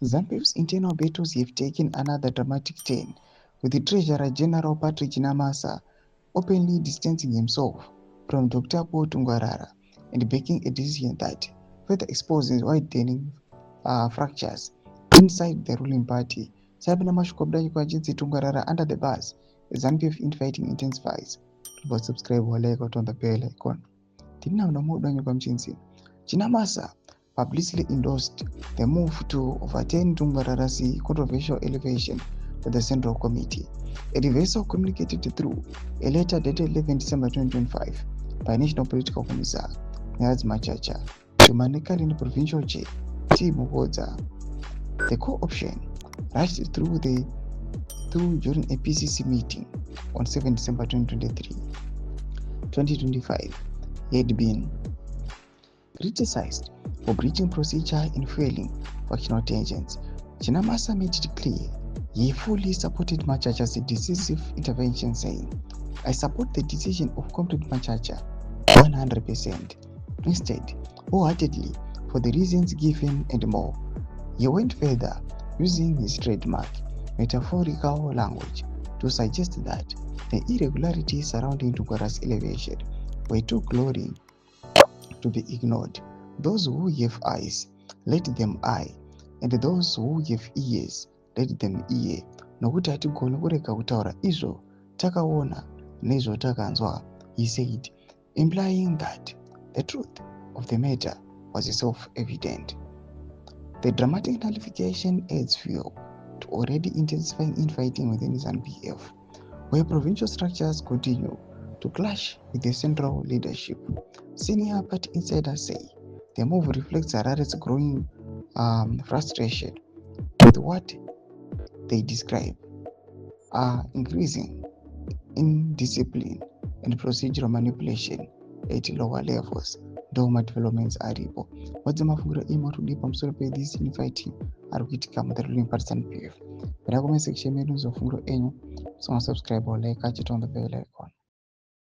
ZANU-PF's internal battles have taken another dramatic turn, with the Treasurer General Patrick Chinamasa openly distancing himself from Dr. Paul Tungwarara and backing a decision that further exposes widening fractures inside the ruling party. Sabina Mashkobda Yukwajitsi Tungwarara under the bus. ZANU-PF infighting intensifies. But subscribe while got on the bell icon. Tina Namuda Yukwamchinsi. Chinamasa publicly endorsed the move to overturn Tungwarara's controversial elevation to the Central Committee. A reversal communicated through a letter dated 11 December 2025 by National Political Commissar Nyaz Machacha to Manicaland Provincial Chair T. Muhoza. The co-option rushed through during a PCC meeting on 7 December 2025. He had been criticized for breaching procedure and fueling factional tensions. Chinamasa made it clear he fully supported Machacha's decisive intervention, saying, "I support the decision of Comrade Machacha 100%. Instead, wholeheartedly, for the reasons given and more." He went further, using his trademark metaphorical language to suggest that the irregularities surrounding Tungwara's elevation were too glaring to be ignored. Those who have eyes, let them eye, and those who have ears, let them hear. Nokuti hatigoni kurega kutaura izvo takaona nezvo takanzwa, he said, implying that the truth of the matter was self-evident. The dramatic nullification adds fuel to already intensifying infighting within ZANU-PF, where provincial structures continue to clash with the central leadership. Senior party insiders say the move reflects Harare's growing frustration with what they describe increasing indiscipline and procedural manipulation at lower levels. Ndoma developments aripo wadzamafungiro imotudipa pamusoro this infighting ari kuitika the ruling party ZANU-PF. Bada comment section medu nzofungiro enyu, so subscribe or like, catch it on the bell icon.